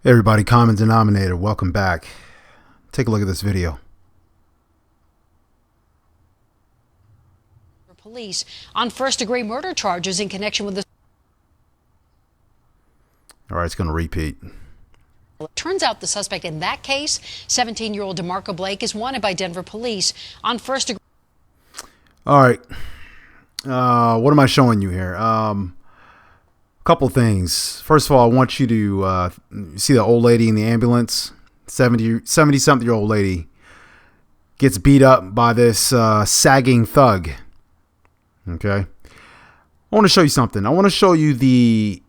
Hey everybody, common denominator, welcome back. Take a look at this video. Police on first-degree murder charges in connection with the... All right, it's going to repeat. It turns out the suspect in that case, 17-year-old DeMarco Blake, is wanted by Denver police on first-degree... All right. What am I showing you here? Couple things. First of all, I want you to see the old lady in the ambulance. 70-something-year-old lady gets beat up by this sagging thug. Okay. I want to show you something. I want to show you the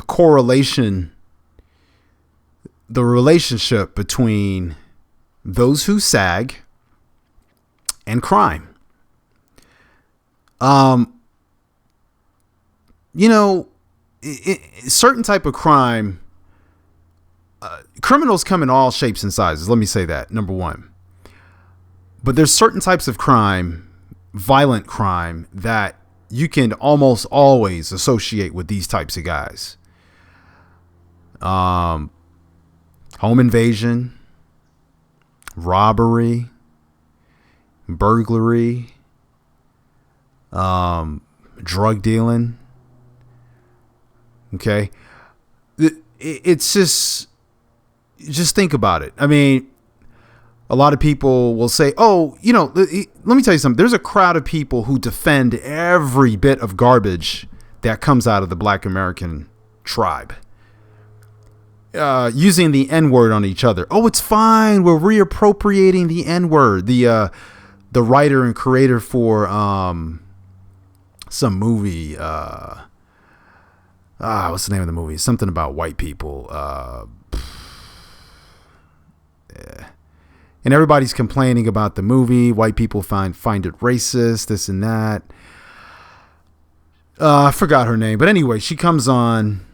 correlation, the relationship between those who sag and crime. Certain type of crime, criminals come in all shapes and sizes. Let me say that, number one. But there's certain types of crime, violent crime, that you can almost always associate with these types of guys. Home invasion, robbery, burglary, drug dealing. Okay. It's just think about it. I mean, a lot of people will say, oh, let me tell you something. There's a crowd of people who defend every bit of garbage that comes out of the Black American tribe. Using the N-word on each other. Oh, it's fine. We're reappropriating the N-word. The writer and creator for some movie, what's the name of the movie? Something about white people. And everybody's complaining about the movie. White people find it racist, this and that. I forgot her name, but anyway, she comes on.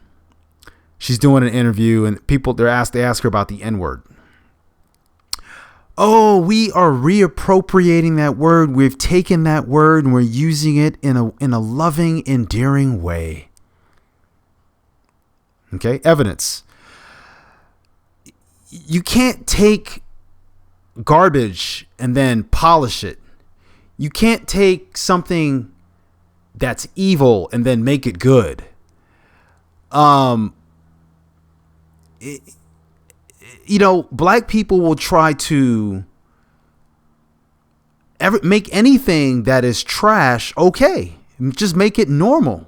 She's doing an interview, and they ask her about the N-word. Oh, we are reappropriating that word. We've taken that word and we're using it in a loving, endearing way. Okay, evidence. You can't take garbage and then polish it. You can't take something that's evil and then make it good. Black people will try to make anything that is trash okay. Just make it normal.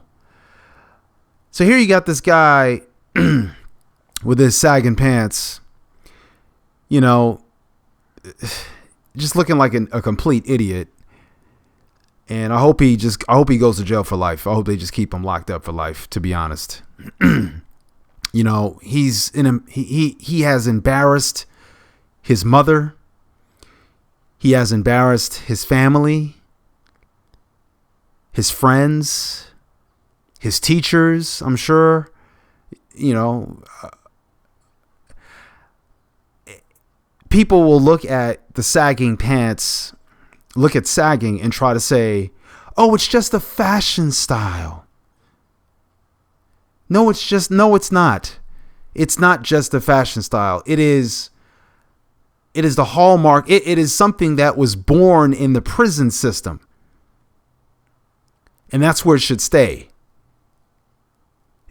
So here you got this guy with his sagging pants, just looking like a complete idiot. And I hope he goes to jail for life. I hope they just keep him locked up for life, to be honest. He has embarrassed his mother. He has embarrassed his family, his friends, his teachers, I'm sure. People will look at the sagging pants, look at sagging and try to say, oh, it's just a fashion style. No, it's not. It's not just a fashion style. It is the hallmark. It is something that was born in the prison system. And that's where it should stay.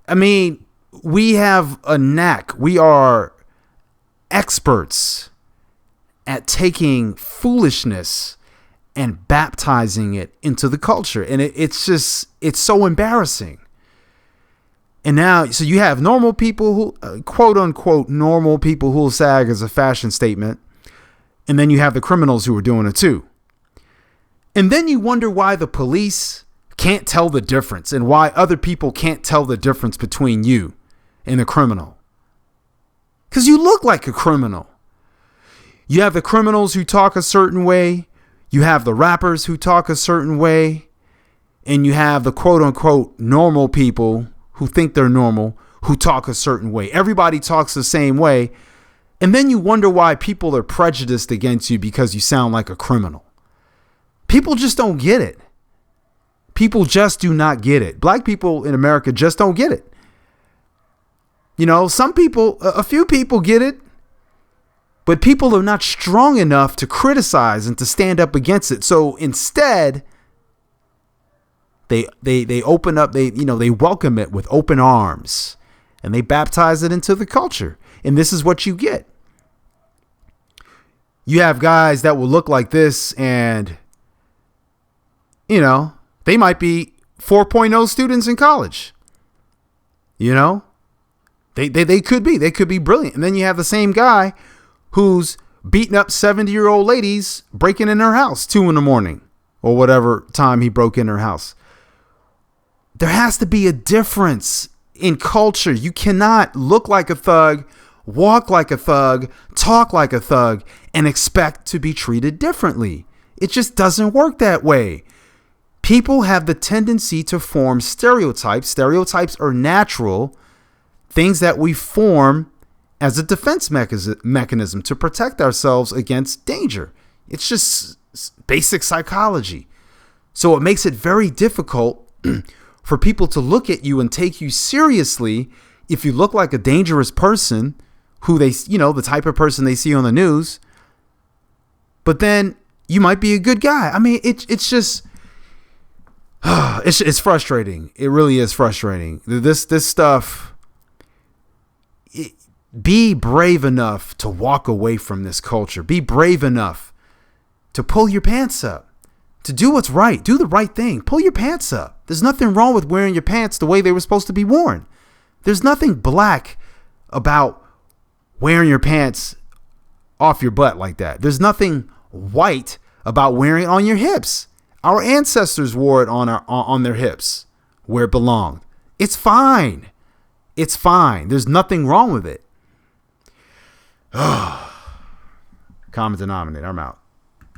I mean, we have a knack. We are experts at taking foolishness and baptizing it into the culture. And it's so embarrassing. And now, so you have normal people who, quote unquote, normal people who will sag as a fashion statement. And then you have the criminals who are doing it too. And then you wonder why the police can't tell the difference and why other people can't tell the difference between you and a criminal. Because you look like a criminal. You have the criminals who talk a certain way. You have the rappers who talk a certain way. And you have the quote unquote normal people who think they're normal, who talk a certain way. Everybody talks the same way. And then you wonder why people are prejudiced against you because you sound like a criminal. People just don't get it. People just do not get it. Black people in America just don't get it. You know, some people, a few people get it, but people are not strong enough to criticize and to stand up against it. So instead, they open up, they welcome it with open arms, and they baptize it into the culture. And this is what you get. You have guys that will look like this, and, you know, they might be 4.0 students in college. You know, they could be brilliant. And then you have the same guy who's beating up 70-year-old ladies, breaking in her house 2 a.m. or whatever time he broke in her house. There has to be a difference in culture. You cannot look like a thug, walk like a thug, talk like a thug, and expect to be treated differently. It just doesn't work that way. People have the tendency to form stereotypes. Stereotypes are natural things that we form as a defense mechanism to protect ourselves against danger. It's just basic psychology. So it makes it very difficult for people to look at you and take you seriously if you look like a dangerous person who they, you know, the type of person they see on the news. But then you might be a good guy. I mean, it's just, it's frustrating. It really is frustrating. This stuff. Be brave enough to walk away from this culture. Be brave enough to pull your pants up, to do what's right. Do the right thing. Pull your pants up. There's nothing wrong with wearing your pants the way they were supposed to be worn. There's nothing black about wearing your pants off your butt like that. There's nothing white about wearing it on your hips. Our ancestors wore it on their hips where it belonged. It's fine. It's fine. There's nothing wrong with it. Common denominator. I'm out.